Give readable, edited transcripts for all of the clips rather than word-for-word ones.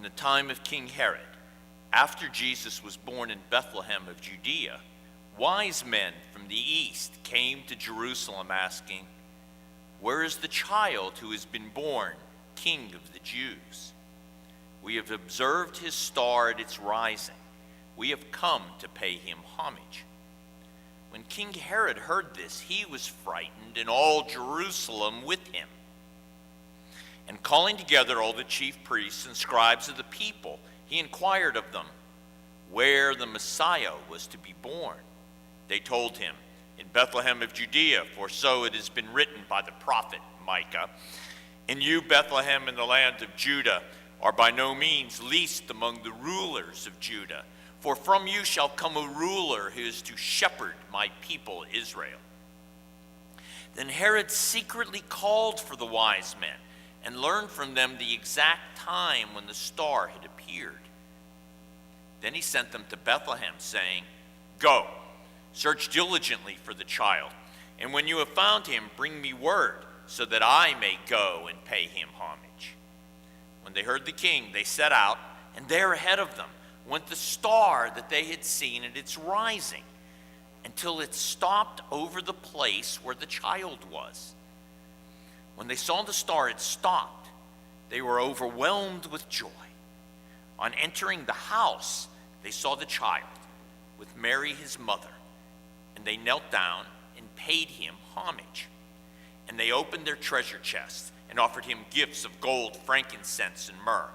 In the time of King Herod, after Jesus was born in Bethlehem of Judea, wise men from the east came to Jerusalem asking, "Where is the child who has been born King of the Jews? We have observed his star at its rising. We have come to pay him homage." When King Herod heard this, he was frightened, and all Jerusalem with him. And calling together all the chief priests and scribes of the people, he inquired of them where the Messiah was to be born. They told him, "In Bethlehem of Judea, for so it has been written by the prophet Micah. And you, Bethlehem, in the land of Judah, are by no means least among the rulers of Judah, for from you shall come a ruler who is to shepherd my people Israel." Then Herod secretly called for the wise men and learned from them the exact time when the star had appeared. Then he sent them to Bethlehem, saying, "Go, search diligently for the child, and when you have found him, bring me word, so that I may go and pay him homage." When they heard the king, they set out, and there ahead of them went the star that they had seen at its rising, until it stopped over the place where the child was. When they saw the star, it stopped. They were overwhelmed with joy. On entering the house, they saw the child with Mary his mother, and they knelt down and paid him homage. And they opened their treasure chests and offered him gifts of gold, frankincense, and myrrh.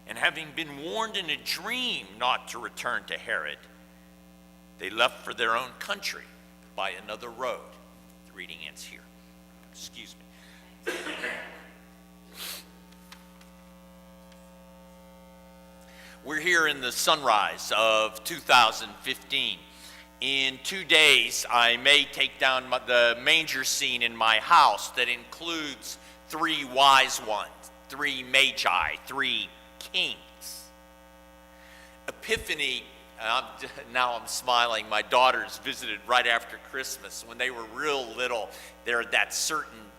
And having been warned in a dream not to return to Herod, they left for their own country by another road. The reading ends here. Excuse me. We're here in the sunrise of 2015. In 2 days, I may take down the manger scene in my house that includes 3 wise ones, 3 magi, 3 kings. Epiphany, now I'm smiling, my daughters visited right after Christmas. When they were real little, they're at that certain,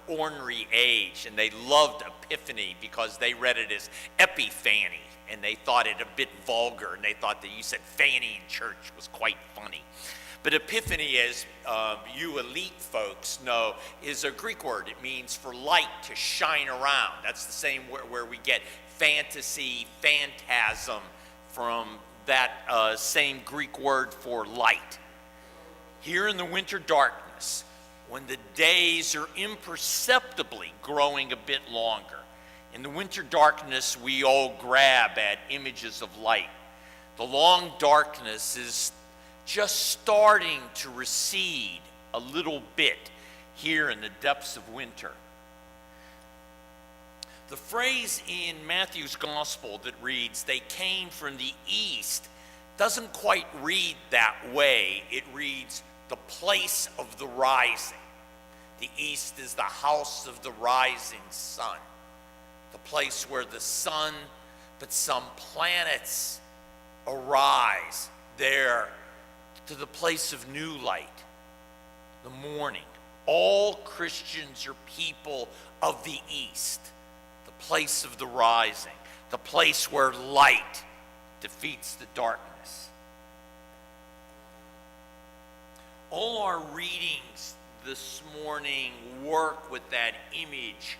ornery age, and they loved Epiphany because they read it as Epiphany, and they thought it a bit vulgar, and they thought that you said Fanny in church was quite funny. But Epiphany, as you elite folks know, is a Greek word. It means for light to shine around. That's the same where we get fantasy, phantasm from that same Greek word for light. Here in the winter darkness, when the days are imperceptibly growing a bit longer, in the winter darkness we all grab at images of light. The long darkness is just starting to recede a little bit here in the depths of winter. The phrase in Matthew's gospel that reads, "They came from the east," doesn't quite read that way. It reads, "the place of the rising." The east is the house of the rising sun, the place where the sun, but some planets arise there to the place of new light, the morning. All Christians are people of the east, the place of the rising, the place where light defeats the darkness. All our readings this morning work with that image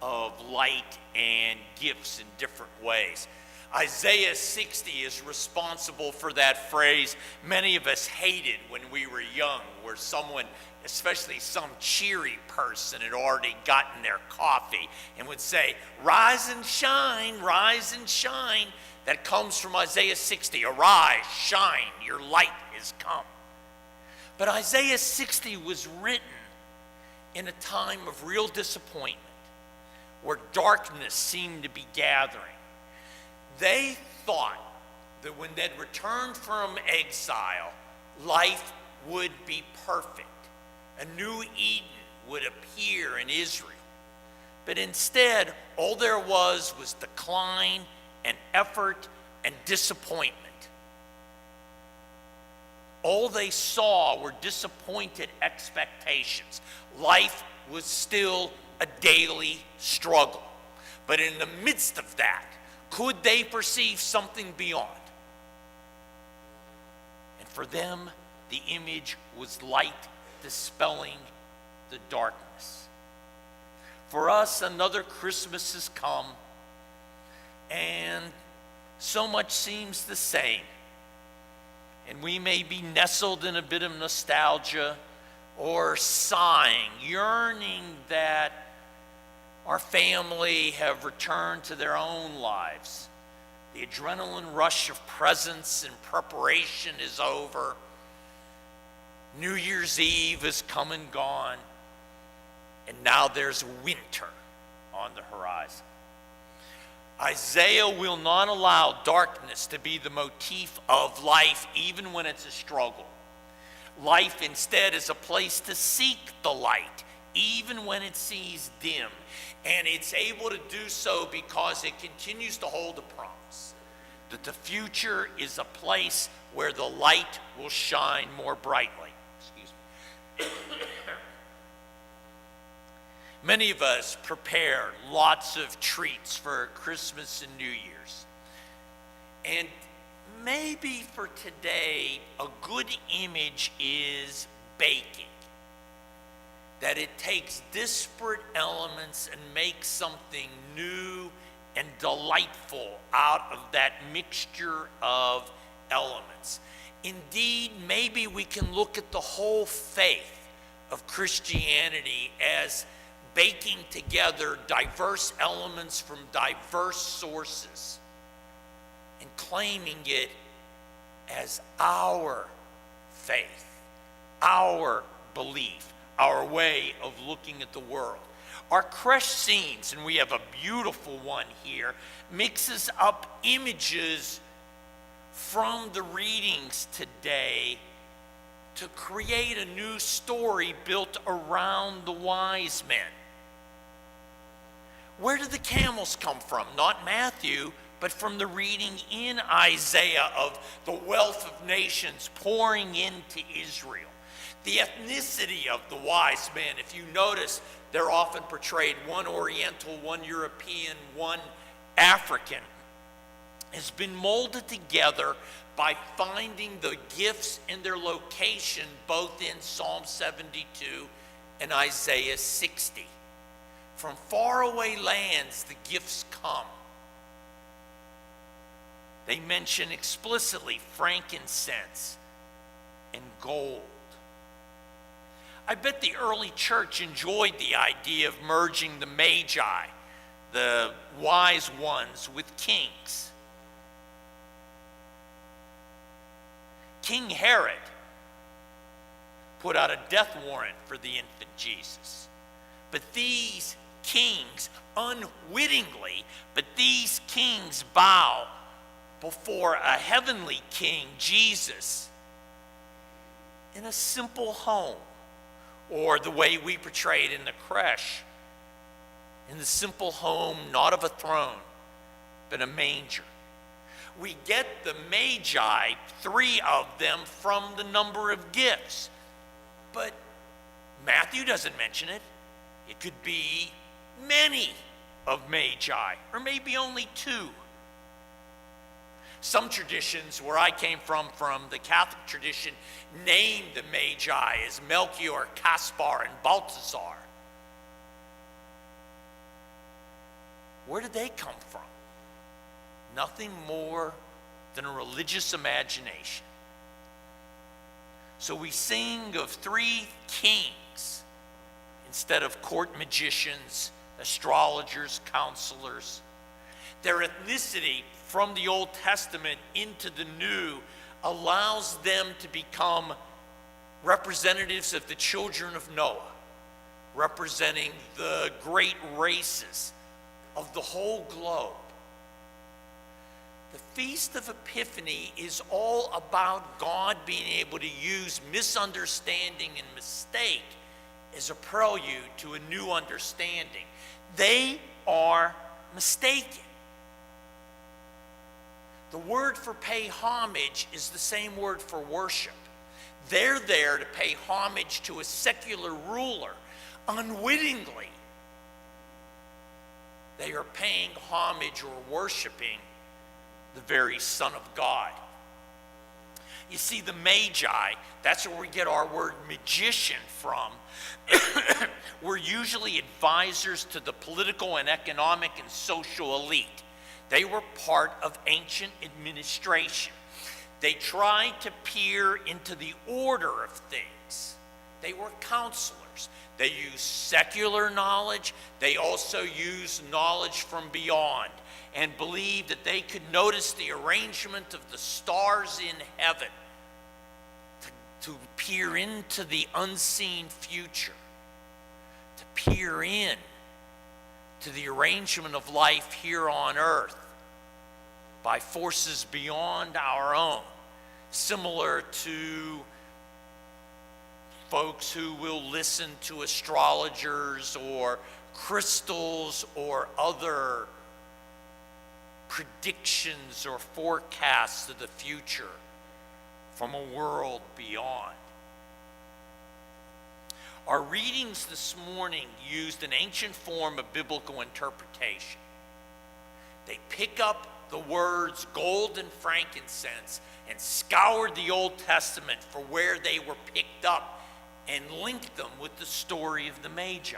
of light and gifts in different ways. Isaiah 60 is responsible for that phrase many of us hated when we were young, where someone, especially some cheery person, had already gotten their coffee and would say, "Rise and shine, rise and shine." That comes from Isaiah 60. Arise, shine, your light is come. But Isaiah 60 was written in a time of real disappointment, where darkness seemed to be gathering. They thought that when they'd returned from exile, life would be perfect. A new Eden would appear in Israel. But instead, all there was decline and effort and disappointment. All they saw were disappointed expectations. Life was still a daily struggle. But in the midst of that, could they perceive something beyond? And for them, the image was light dispelling the darkness. For us, another Christmas has come, and so much seems the same. And we may be nestled in a bit of nostalgia or sighing, yearning that our family have returned to their own lives. The adrenaline rush of presents and preparation is over. New Year's Eve has come and gone, and now there's winter on the horizon. Isaiah will not allow darkness to be the motif of life, even when it's a struggle. Life instead is a place to seek the light, even when it seems dim. And it's able to do so because it continues to hold a promise that the future is a place where the light will shine more brightly. Excuse me. Many of us prepare lots of treats for Christmas and New Year's. And maybe for today, a good image is baking. That it takes disparate elements and makes something new and delightful out of that mixture of elements. Indeed, maybe we can look at the whole faith of Christianity as baking together diverse elements from diverse sources and claiming it as our faith, our belief, our way of looking at the world. Our creche scenes, and we have a beautiful one here, mixes up images from the readings today to create a new story built around the wise men. Where did the camels come from? Not Matthew, but from the reading in Isaiah of the wealth of nations pouring into Israel. The ethnicity of the wise men, if you notice, they're often portrayed one Oriental, one European, one African, has been molded together by finding the gifts and their location both in Psalm 72 and Isaiah 60. From faraway lands, the gifts come. They mention explicitly frankincense and gold. I bet the early church enjoyed the idea of merging the magi, the wise ones, with kings. King Herod put out a death warrant for the infant Jesus. But these kings, unwittingly, bow before a heavenly king, Jesus, in a simple home, or the way we portray it in the creche, in the simple home, not of a throne, but a manger. We get the magi, 3 of them, from the number of gifts. But Matthew doesn't mention it. It could be many of magi, or maybe only 2. Some traditions, where I came from the Catholic tradition, named the magi as Melchior, Caspar, and Balthasar. Where did they come from? Nothing more than a religious imagination. So we sing of 3 kings instead of court magicians, astrologers, counselors. Their ethnicity from the Old Testament into the New allows them to become representatives of the children of Noah, representing the great races of the whole globe. The Feast of Epiphany is all about God being able to use misunderstanding and mistake as a prelude to a new understanding. They are mistaken. The word for pay homage is the same word for worship. They're there to pay homage to a secular ruler. Unwittingly, They are paying homage or worshiping the very Son of God. You see, the Magi, that's where we get our word magician from, were usually advisors to the political and economic and social elite. They were part of ancient administration. They tried to peer into the order of things. They were counselors. They used secular knowledge. They also used knowledge from beyond and believed that they could notice the arrangement of the stars in heaven to peer into the unseen future, to peer in to the arrangement of life here on earth by forces beyond our own, similar to folks who will listen to astrologers or crystals or other predictions or forecasts of the future from a world beyond. Our readings this morning used an ancient form of biblical interpretation. They pick up the words gold and frankincense and scoured the Old Testament for where they were picked up and linked them with the story of the Magi.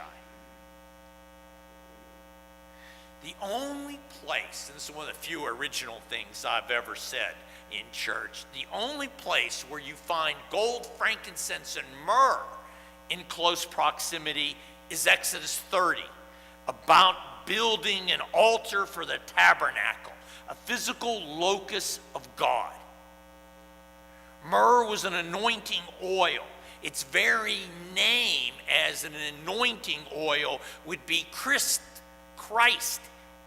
The only place, and this is one of the few original things I've ever said in church, the only place where you find gold, frankincense, and myrrh in close proximity is Exodus 30, about building an altar for the tabernacle, a physical locus of God. Myrrh was an anointing oil. Its very name as an anointing oil would be Christ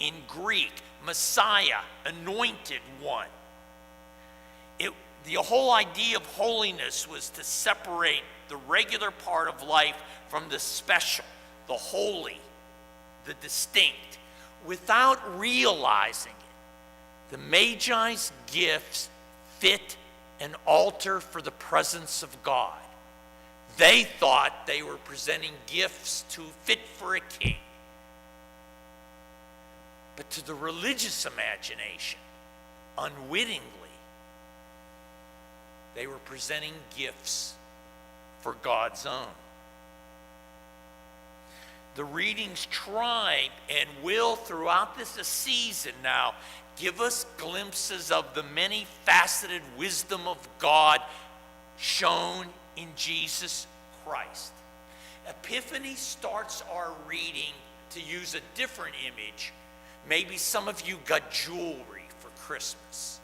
in Greek, Messiah, anointed one. The whole idea of holiness was to separate the regular part of life from the special, the holy, the distinct. Without realizing it, the Magi's gifts fit an altar for the presence of God. They thought they were presenting gifts fit for a king. But to the religious imagination, unwittingly, they were presenting gifts for God's own. The readings try and will throughout this season now give us glimpses of the many-faceted wisdom of God shown in Jesus Christ. Epiphany starts our reading, to use a different image. Maybe some of you got jewelry for Christmas.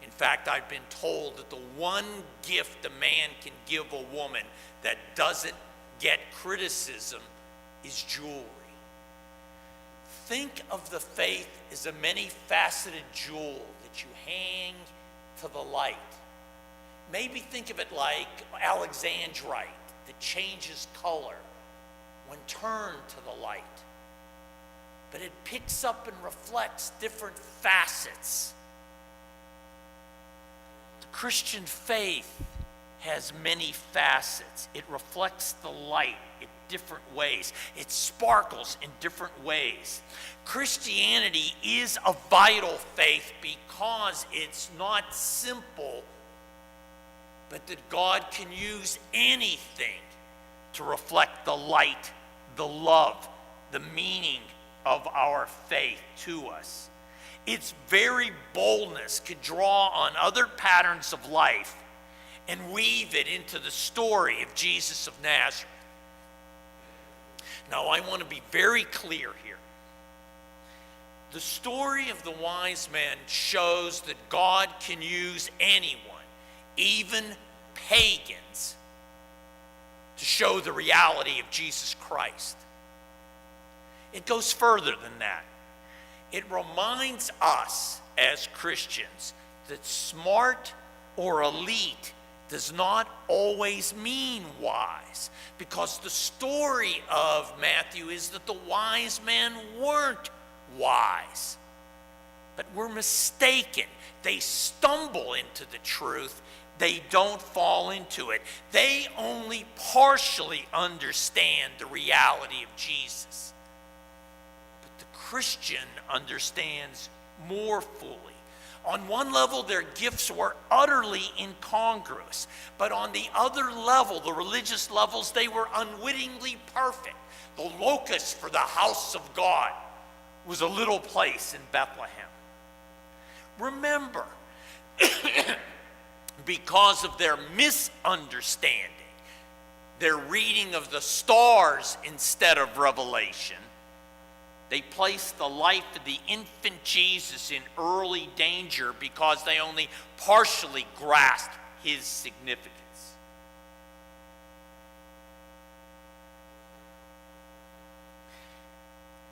In fact, I've been told that the one gift a man can give a woman that doesn't get criticism is jewelry. Think of the faith as a many-faceted jewel that you hang to the light. Maybe think of it like alexandrite that changes color when turned to the light. But it picks up and reflects different facets. The Christian faith has many facets. It reflects the light in different ways. It sparkles in different ways. Christianity is a vital faith because it's not simple, but that God can use anything to reflect the light, the love, the meaning of our faith to us. Its very boldness could draw on other patterns of life and weave it into the story of Jesus of Nazareth. Now, I want to be very clear here. The story of the wise men shows that God can use anyone, even pagans, to show the reality of Jesus Christ. It goes further than that. It reminds us as Christians that smart or elite does not always mean wise, because the story of Matthew is that the wise men weren't wise, but were mistaken. They stumble into the truth. They don't fall into it. They only partially understand the reality of Jesus. But Christian understands more fully. On one level, their gifts were utterly incongruous, but on the other level, the religious levels, they were unwittingly perfect. The locus for the house of God was a little place in Bethlehem. Remember, because of their misunderstanding, their reading of the stars instead of Revelation, they placed the life of the infant Jesus in early danger because they only partially grasped his significance.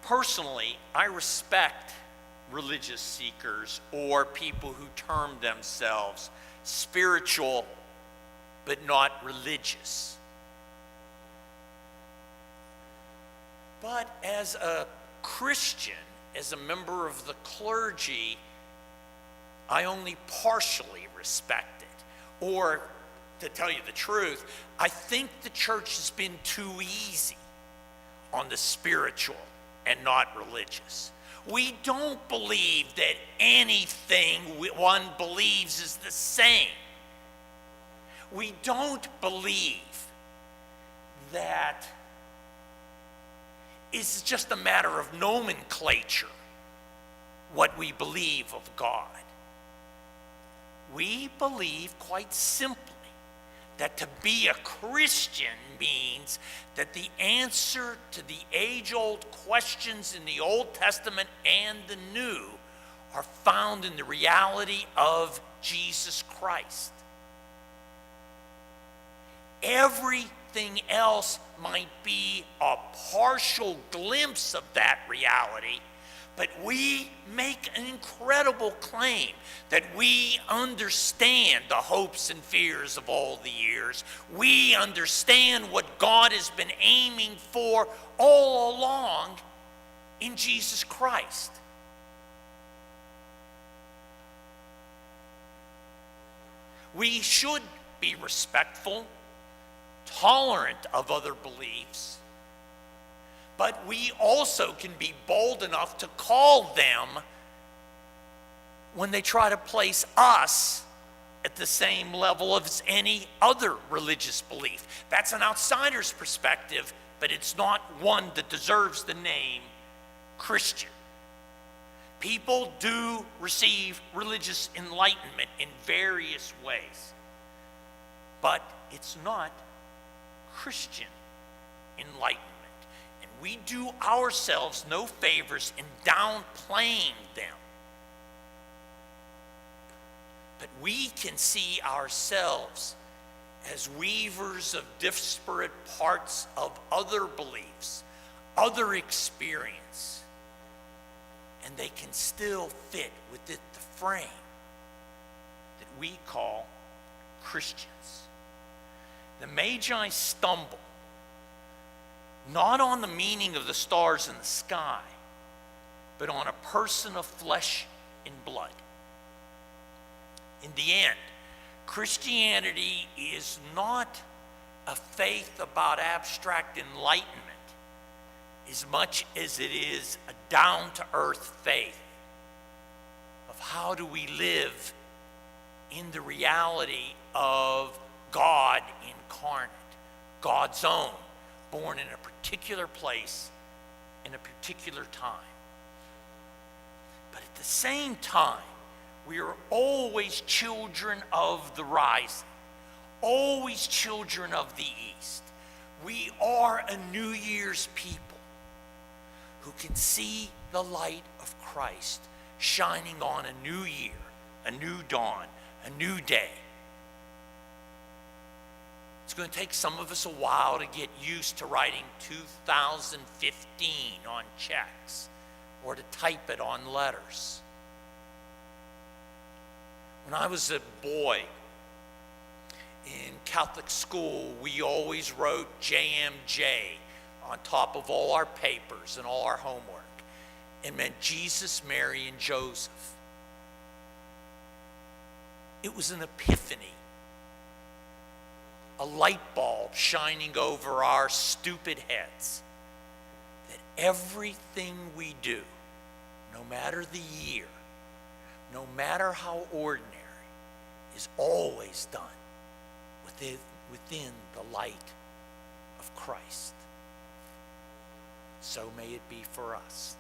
Personally, I respect religious seekers or people who term themselves spiritual but not religious. But as a Christian, as a member of the clergy, I only partially respect it. Or, to tell you the truth, I think the church has been too easy on the spiritual and not religious. We don't believe that anything one believes is the same. We don't believe that it's just a matter of nomenclature what we believe of God. We believe quite simply that to be a Christian means that the answer to the age-old questions in the Old Testament and the New are found in the reality of Jesus Christ. Everything else might be a partial glimpse of that reality, but we make an incredible claim that we understand the hopes and fears of all the years. We understand what God has been aiming for all along in Jesus Christ. We should be respectful, tolerant of other beliefs, but we also can be bold enough to call them when they try to place us at the same level as any other religious belief. That's an outsider's perspective, but it's not one that deserves the name Christian. People do receive religious enlightenment in various ways, but it's not Christian enlightenment. And we do ourselves no favors in downplaying them. But we can see ourselves as weavers of disparate parts of other beliefs, other experience, and they can still fit within the frame that we call Christians. The Magi stumble not on the meaning of the stars in the sky, but on a person of flesh and blood. In the end, Christianity is not a faith about abstract enlightenment as much as it is a down-to-earth faith of how do we live in the reality of God incarnate, God's own, born in a particular place in a particular time. But at the same time, we are always children of the rising, always children of the East. We are a New Year's people who can see the light of Christ shining on a new year, a new dawn, a new day. It's going to take some of us a while to get used to writing 2015 on checks or to type it on letters. When I was a boy in Catholic school, we always wrote JMJ on top of all our papers and all our homework. It meant Jesus, Mary, and Joseph. It was an epiphany, a light bulb shining over our stupid heads, that everything we do no matter the year, no matter how ordinary, is always done within the light of Christ. So may it be for us.